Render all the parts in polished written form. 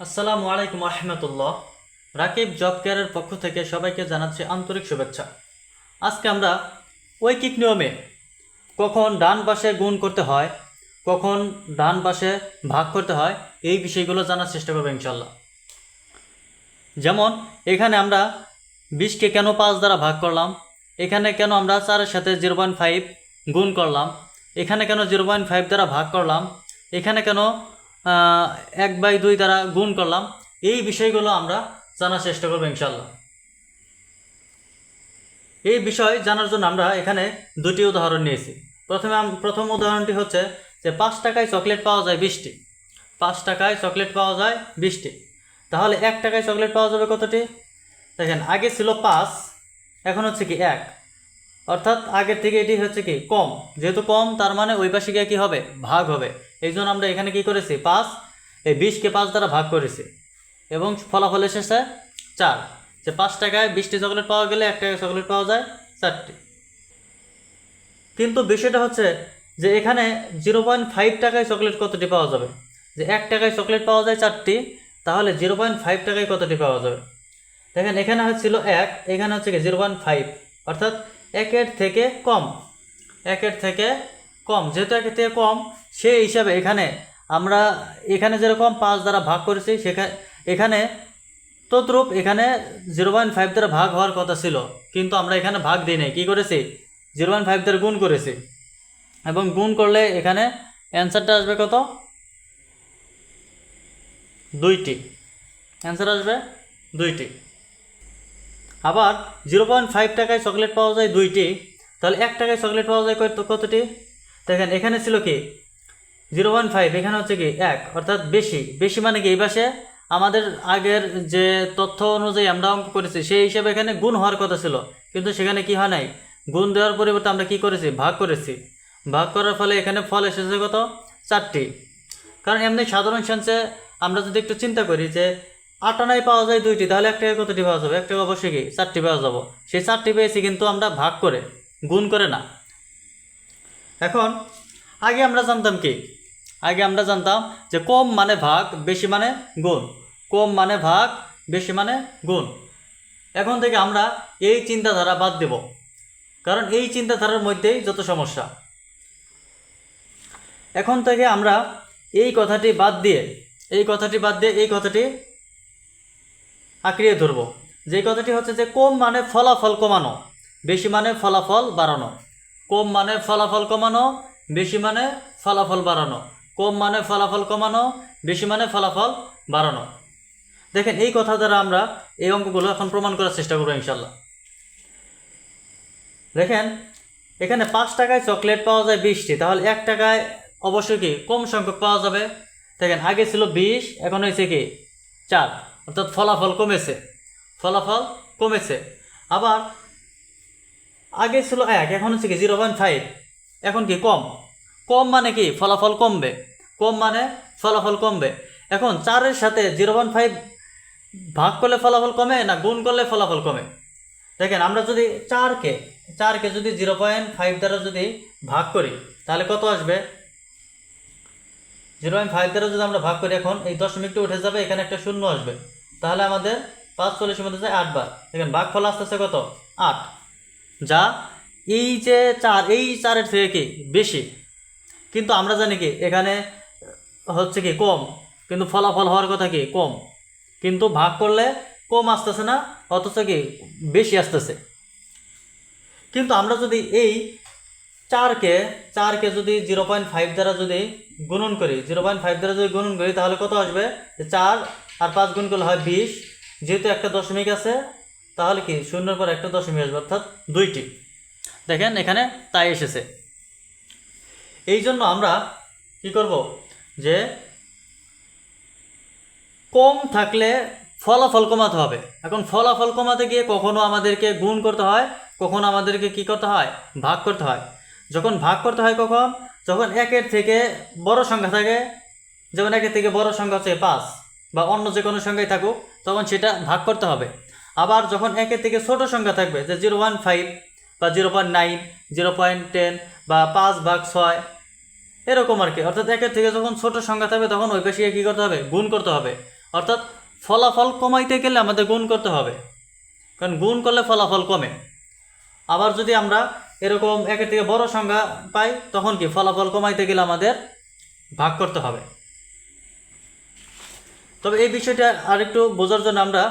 আসসালামু আলাইকুম রহমতুল্লাহ। রাকিব জব কেয়ারের পক্ষ থেকে সবাইকে জানাচ্ছি আন্তরিক শুভেচ্ছা। আজকে আমরা ঐকিক নিয়মে কখন ডান পাশে গুণ করতে হয়, কখন ডান পাশে ভাগ করতে হয়, এই বিষয়গুলো জানার চেষ্টা করবো ইনশাল্লাহ। যেমন এখানে আমরা 20কে কেন 5 দ্বারা ভাগ করলাম, এখানে কেন আমরা 4-এর সাথে 0.5 গুণ করলাম, এখানে কেন 0.5 দ্বারা ভাগ করলাম, এখানে কেন 1/2 দ্বারা গুণ করলাম, এই বিষয়গুলো আমরা জানার চেষ্টা করবো ইনশাল্লাহ। এই বিষয় জানার জন্য আমরা এখানে দুটি উদাহরণ নিয়েছি। প্রথম উদাহরণটি হচ্ছে যে 5 টাকায় চকলেট পাওয়া যায় 20টি। 5 টাকায় চকলেট পাওয়া যায় 20টি, তাহলে 1 টাকায় চকলেট পাওয়া যাবে কতটি? দেখেন, আগে ছিল 5, এখন হচ্ছে কি 1, অর্থাৎ আগের থেকে এটি হচ্ছে কি কম। যেহেতু কম, তার মানে ওই পাশে গিয়ে কী হবে? ভাগ হবে। এই জন্য আমরা এখানে কি করেছি? 20কে 5 দ্বারা ভাগ করেছি এবং ফলাফল এসেছে 4। যে 5 টাকায় 20টি চকলেট পাওয়া গেলে 1 টাকায় চকলেট পাওয়া যায় 4টি। কিন্তু বিষয়টা হচ্ছে যে এখানে 0.5 টাকায় চকলেট কতটি পাওয়া যাবে? যে 1 টাকায় চকলেট পাওয়া যায় 4টি, তাহলে 0.5 টাকায় কতটি পাওয়া যাবে? দেখেন, এখানে হচ্ছিল 1, এখানে হচ্ছে কি 0.5, অর্থাৎ 1-এর থেকে কম। 1-এর থেকে কম, যেহেতু 1-এর থেকে কম, সেই হিসাবে এখানে যেরকম 5 দ্বারা ভাগ করেছি, এখানে তদ্রূপ এখানে 0.5 দ্বারা ভাগ হওয়ার কথা ছিল, কিন্তু আমরা এখানে ভাগ দিই নাই। কী করেছি? 0.5 দ্বারা গুণ করেছি, এবং গুণ করলে এখানে অ্যান্সারটা আসবে কত? 2টি। অ্যান্সার আসবে 2টি। আবার 0.5 টাকায় চকলেট পাওয়া যায় 2টি, তাহলে 1 টাকায় চকলেট পাওয়া যায় কতটি? দেখেন, এখানে ছিল কি 0.5, এখানে হচ্ছে কি 1, অর্থাৎ বেশি। বেশি মানে কি? এই পাশে আমাদের আগের যে তথ্য অনুযায়ী আমরা অঙ্ক করেছি, সেই হিসাবে এখানে গুণ হওয়ার কথা ছিল, কিন্তু সেখানে কি হয় নাই? গুণ দেওয়ার পরিবর্তে আমরা কি করেছি? ভাগ করেছি। ভাগ করার ফলে এখানে ফল এসেছে কত? 4টি। কারণ এমনি সাধারণ সেন্সে আমরা যদি একটু চিন্তা করি যে 8 আনায় পাওয়া যায় 2টি, তাহলে 1 টাকায় কতটি পাওয়া যাবে? 1 টাকা অবশ্যই কি 4টি পাওয়া যাবো। সেই 4টি পেয়েছি কিন্তু আমরা ভাগ করে, গুণ করে না। এখন আগে আমরা জানতাম কি? আগে আমরা জানতাম যে কম মানে ভাগ, বেশি মানে গুণ। কম মানে ভাগ, বেশি মানে গুণ। এখন থেকে আমরা এই চিন্তাধারা বাদ দেব, কারণ এই চিন্তাধারার মধ্যেই যত সমস্যা। এখন থেকে আমরা এই কথাটি বাদ দিয়ে এই কথাটি আঁকড়িয়ে ধরব। যে কথাটি হচ্ছে যে কম মানে ফলাফল কমানো, বেশি মানে ফলাফল বাড়ানো। কম মানে ফলাফল কমানো, বেশি মানে ফলাফল বাড়ানো। কম মানে ফলাফল কমানো, বেশি মানে ফলাফল বাড়ানো। দেখেন, এই কথা দ্বারা আমরা এই অঙ্কগুলো এখন প্রমাণ করার চেষ্টা করবো ইনশাল্লাহ। দেখেন, এখানে 5 টাকায় চকলেট পাওয়া যায় 20টি, তাহলে 1 টাকায় অবশ্যই কি কম সংখ্যক পাওয়া যাবে। দেখেন, আগে ছিল 20, এখন হয়েছে কি 4, অর্থাৎ ফলাফল কমেছে। ফলাফল কমেছে। আবার আগে ছিল 1, এখন হচ্ছে কি 0.5, এখন কি কম। কম মানে কি? ফলাফল কমবে। কম মানে ফলাফল কমবে। এখন 4-এর সাথে 0.5 ভাগ করলে ফলাফল কমে না গুণ করলে ফলাফল কমে? দেখেন, আমরা যদি 4কে যদি 0.5 দ্বারা যদি ভাগ করি, তাহলে কত আসবে? 0.5 দ্বারা যদি আমরা ভাগ করি, এখন এই দশমিকটা উঠে যাবে, এখানে একটা শূন্য আসবে, তাহলে আমাদের 5 40 মধ্যে যায় 8 বার। দেখেন, ভাগফল আসতেছে কত? 8, যা এই যে 4, এই 4-এর থেকে কি বেশি। কিন্তু আমরা জানি কি এখানে হচ্ছে কি কম, কিন্তু ফলাফল হওয়ার কথা কি কম, কিন্তু ভাগ করলে কম আসতেছে না, অথচ কি বেশি আসতেছে। কিন্তু আমরা যদি এই 4কে যদি 0.5 দ্বারা যদি গুণন করি, 0.5 দ্বারা যদি গুণন করি, তাহলে কত আসবে? 4 আর 5 গুণ করলে হয় 20, যেহেতু একটা দশমিক আছে, তাহলে কি শূন্যের পর একটা দশমিক আসবে, অর্থাৎ 2টি। দেখেন, এখানে তাই এসেছে। এই জন্য আমরা কি করব? যে কম থাকলে ফলাফল কমাতে হবে। এখন ফলাফল কমাতে গিয়ে কখনো আমাদেরকে গুণ করতে হয়, কখনো আমাদেরকে কি করতে হয়? ভাগ করতে হয়। যখন ভাগ করতে হয় কখন? যখন 1-এর থেকে বড় সংখ্যা থাকে, যেমন 1-এর থেকে বড় সংখ্যা হচ্ছে 5 বা অন্য যে কোনো সংখ্যায় থাকুক, তখন সেটা ভাগ করতে হবে। আবার যখন 1-এর থেকে ছোট সংখ্যা থাকবে, যে 0.5 বা 0.9, 0.10 বা 5/6, এরকম আর কি। অর্থাৎ 1-এর থেকে যখন ছোট সংখ্যা থাকবে, তখন ওই পাশে কী করতে হবে? গুণ করতে হবে। অর্থাৎ ফলাফল কমাইতে গেলে আমাদের গুণ করতে হবে, কারণ গুণ করলে ফলাফল কমে। আবার যদি আমরা এরকম একের থেকে বড় সংখ্যা পাই তখন কি ফলাফল কমাইতে গেলে আমাদের ভাগ করতে হবে। তবে এই বিষয়টা আরেকটু বোঝার জন্য আমরা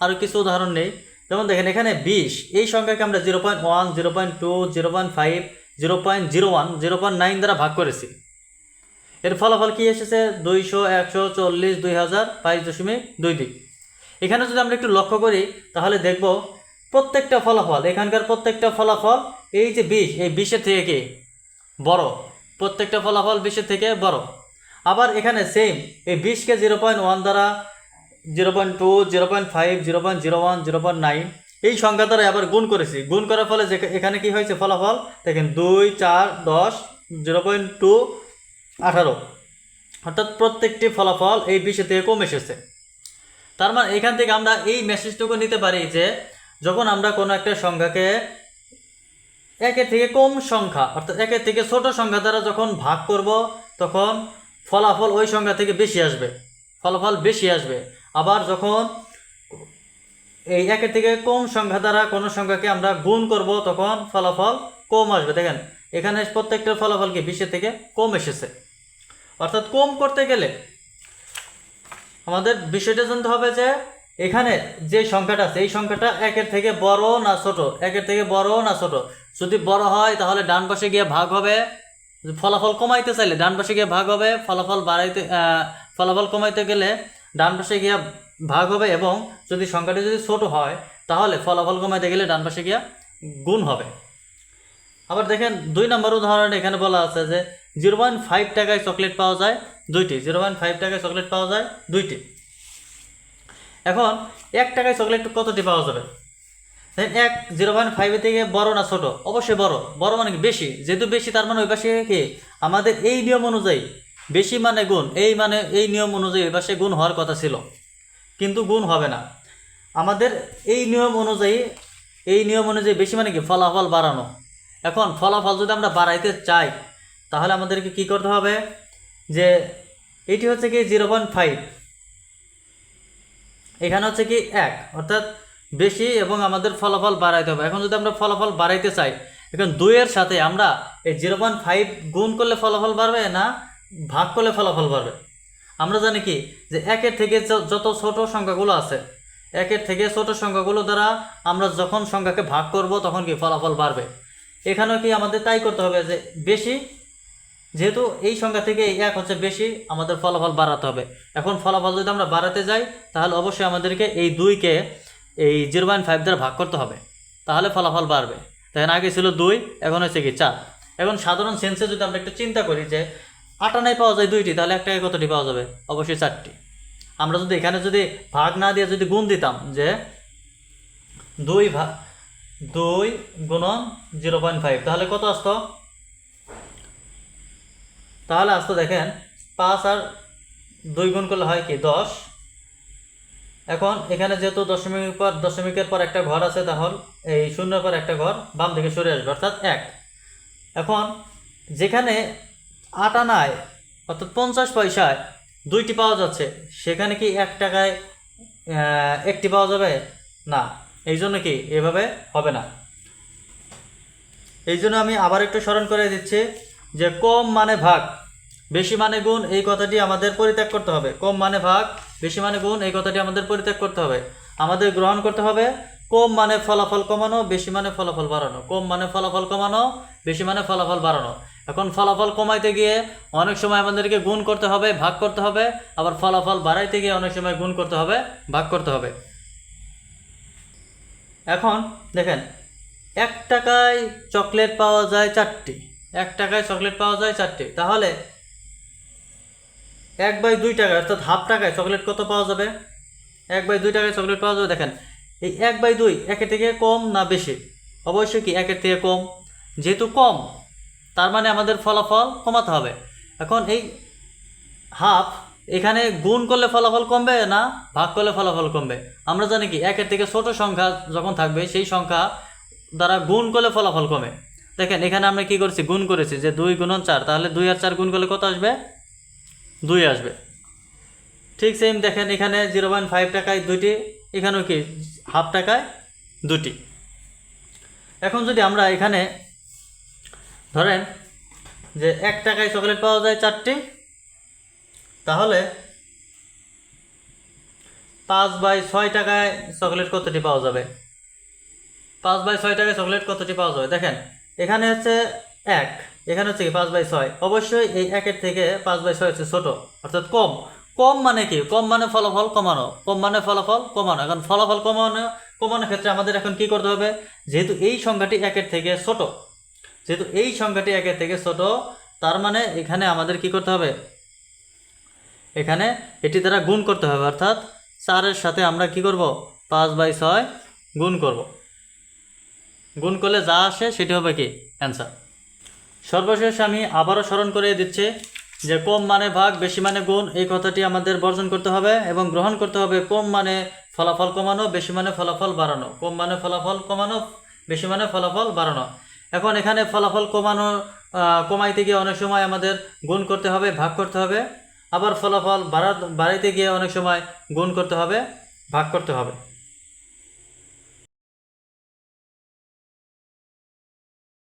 আরও কিছু উদাহরণ নেই। যেমন দেখেন এখানে 20, এই সংখ্যাকে আমরা 0.1, 0.2, 0.5, 0.01, 0.9 দ্বারা ভাগ করেছি। এর ফলাফল কি এসেছে? 200, 140, 2000, 22.22। এখানে যদি আমরা একটু লক্ষ্য করি তাহলে দেখব প্রত্যেকটা ফলাফল, এখানকার প্রত্যেকটা ফলাফল এই যে 20, এই 20-এর থেকে কি বড়, প্রত্যেকটা ফলাফল 20-এর থেকে বড়। আবার এখানে সেম এই 20-কে 0.1 দ্বারা, 0.2, 0.5, 0.01, 0.9 এই সংখ্যা দ্বারা আবার গুণ করেছি। গুণ করার ফলে যে এখানে কি হয়েছে ফলাফল দেখেন 2, 4, 10, 0.2, 18, অর্থাৎ প্রত্যেকটি ফলাফল এই 20-এর থেকে কম এসেছে। তার মানে এখান থেকে আমরা এই মেসেজটুকু নিতে পারি যে যখন আমরা কোনো একটা সংখ্যাকে একের থেকে কম সংখ্যা অর্থাৎ একের থেকে ছোট সংখ্যা দ্বারা যখন ভাগ করব তখন ফলাফল ওই সংখ্যা থেকে বেশি আসবে, ফলাফল বেশি আসবে। আবার যখন এই একের থেকে কম সংখ্যা দ্বারা কোনো সংখ্যাকে আমরা গুণ করব তখন ফলাফল কম আসবে। দেখেন এখানে প্রত্যেকটা ফলাফল কি 20-এর থেকে কম এসেছে। অর্থাৎ কম করতে গেলে আমাদের বিষয়টা জানতে হবে যে এখানে যে সংখ্যাটা আছে এই সংখ্যাটা একের থেকে বড় না ছোট, একের থেকে বড় না ছোট। যদি বড় হয় তাহলে ডান পাশে গিয়ে ভাগ হবে, ফলাফল কমাইতে চাইলে ডান পাশে গিয়ে ভাগ হবে, ফলাফল কমাইতে গেলে ডান পাশে গিয়ে ভাগ হবে, এবং যদি সংখ্যাটি যদি ছোট হয় তাহলে ফলাফল কমাইতে গেলে ডান পাশে গিয়ে গুণ হবে। আবার দেখেন 2 নম্বর উদাহরণ এখানে বলা আছে যে 0.5 টাকায় চকলেট পাওয়া যায় 2টি, 0.5 টাকায় চকলেট পাওয়া যায় 2টি। এখন 1 টাকায় চকলেট কতটি পাওয়া যাবে? দেখেন 0.5 থেকে বড় না ছোট? অবশ্যই বড়। বড় মানে কি বেশি, যেহেতু বেশি তার মানে ওই পাশে কি আমাদের এই নিয়ম অনুযায়ী বেশি মানে গুণ, এই নিয়ম অনুযায়ী ওই পাশে গুণ হওয়ার কথা ছিল, কিন্তু গুণ হবে না। আমাদের এই নিয়ম অনুযায়ী বেশি মানে কি ফলাফল বাড়ানো। এখন ফলাফল যদি আমরা বাড়াইতে চাই তাহলে আমাদেরকে কি করতে হবে যে এটি হচ্ছে কি 0.5, এখানে হচ্ছে কি 1, অর্থাৎ বেশি, এবং আমাদের ফলাফল বাড়াইতে হবে। এখন যদি আমরা ফলাফল বাড়াইতে চাই, এখন 2-এর সাথে আমরা এই 0.5 গুণ করলে ফলাফল বাড়বে না ভাগ করলে ফলাফল বাড়বে? আমরা জানি কি যে একের থেকে যত ছোট সংখ্যাগুলো আছে, একের থেকে ছোট সংখ্যাগুলো দ্বারা আমরা যখন সংখ্যাকে ভাগ করব তখন কি ফলাফল বাড়বে। এখানেও কি আমাদের তাই করতে হবে যে বেশি, যেহেতু এই সংখ্যা থেকে এই 1 হচ্ছে বেশি, আমাদের ফলাফল বাড়াতে হবে। এখন ফলাফল যদি আমরা বাড়াতে যাই তাহলে অবশ্যই আমাদেরকে এই 2-কে এই 0.5 দ্বারা ভাগ করতে হবে, তাহলে ফলাফল বাড়বে। দেখেন আগে ছিল 2, এখন হচ্ছে কি 4। এখন সাধারণ সেন্সে যদি আমরা একটু চিন্তা করি যে 8 আনায় পাওয়া যায় 2টি, তাহলে 1 টাকায় কতটি পাওয়া যাবে? অবশ্যই 4টি। আমরা যদি এখানে যদি ভাগ না দিয়ে যদি গুণ দিতাম যে 2 গুণন 0.5, তাহলে কত আসতো? তাহলে আসতো দেখেন 5 আর 2 গুণ করলে হয় কি 10। এখন এখানে যেহেতু দশমিকের পর একটা ঘর আছে, তাহলে এই শূন্যের পর একটা ঘর বাম দিকে সরে আসবে, অর্থাৎ 1। এখন যেখানে 8 আনায় অর্থাৎ 50 পয়সায় 2টি পাওয়া যাচ্ছে, সেখানে কি 1 টাকায় 1টি পাওয়া যাবে? না। এই জন্য কি এভাবে হবে না। এই জন্য আমি আবার একটু স্মরণ করে দিচ্ছি যে কম মানে ভাগ, বেশি মানে গুণ, এই কথাটি আমাদের পরিত্যাগ করতে হবে। কম মানে ভাগ, বেশি মানে গুণ, এই কথাটি আমাদের পরিত্যাগ করতে হবে। আমাদের গ্রহণ করতে হবে কম মানে ফলাফল কমানো, বেশি মানে ফলাফল বাড়ানো। কম মানে ফলাফল কমানো, বেশি মানে ফলাফল বাড়ানো। এখন ফলাফল কমাইতে গিয়ে অনেক সময় আমাদেরকে গুণ করতে হবে, ভাগ করতে হবে, আবার ফলাফল বাড়াইতে গিয়ে অনেক সময় গুণ করতে হবে, ভাগ করতে হবে। এখন দেখেন 1 টাকায় চকলেট পাওয়া যায় 4টি, 1 টাকায় চকলেট পাওয়া যায় 4টি, তাহলে 1/2 টাকা অর্থাৎ হাফ টাকায় চকলেট কত পাওয়া যাবে? 1/2 টাকায় চকলেট পাওয়া যাবে। দেখেন এই 1/2 একের থেকে কম না বেশি? অবশ্যই কি একের থেকে কম, যেহেতু কম তার মানে আমাদের ফলাফল কমাতে হবে। এখন এই হাফ এখানে গুণ করলে ফলাফল কমবে না ভাগ করলে ফলাফল কমবে? আমরা জানি কি একের থেকে ছোট সংখ্যা যখন থাকবে সেই সংখ্যা দ্বারা গুণ করলে ফলাফল কমে। দেখেন এখানে আমরা কি করেছি? গুণ করেছি যে 2 গুণন 4, তাহলে 2 আর 4 গুণ করলে কত আসবে? 2 আসবে। ঠিক সেম দেখেন এখানে 0.5 টাকায় দুইটি, এখানেও কি হাফ টাকায় দুটি। এখন যদি আমরা এখানে ধরেন যে 1 টাকায় চকলেট পাওয়া যায় 4টি, তাহলে 5/6 টাকায় চকলেট কতটি পাওয়া যাবে? 5/6 টাকায় চকলেট কতটি পাওয়া যাবে? দেখেন এখানে হচ্ছে 1, এখানে হচ্ছে কি 5/6। অবশ্যই এই 1-এর থেকে 5/6 হচ্ছে ছোট, অর্থাৎ কম। কম মানে কি? কম মানে ফলাফল কমানো, কম মানে ফলাফল কমানো। এখন ফলাফল কমানোর ক্ষেত্রে আমাদের এখন কি করতে হবে? যেহেতু এই সংখ্যাটি 1-এর থেকে ছোট, যেহেতু এই সংখ্যাটি 1-এর থেকে ছোট, তার মানে এখানে আমাদের কি করতে হবে? এখানে এটি দ্বারা গুণ করতে হবে, অর্থাৎ 4-এর সাথে আমরা কি করব? 5/6 গুণ করব। গুণ করলে যা আসে সেটি হবে কি অ্যান্সার। সর্বশেষ আমি আবারও স্মরণ করে দিচ্ছি যে কম মানে ভাগ, বেশি মানে গুণ, এই কথাটি আমাদের বর্জন করতে হবে এবং গ্রহণ করতে হবে কম মানে ফলাফল কমানো, বেশি মানে ফলাফল বাড়ানো। কম মানে ফলাফল কমানো, বেশি মানে ফলাফল বাড়ানো। এখন এখানে ফলাফল কমাইতে গিয়ে অনেক সময় আমাদের গুণ করতে হবে, ভাগ করতে হবে। আবার ফলাফল বাড়াইতে গিয়ে অনেক সময় গুণ করতে হবে, ভাগ করতে হবে।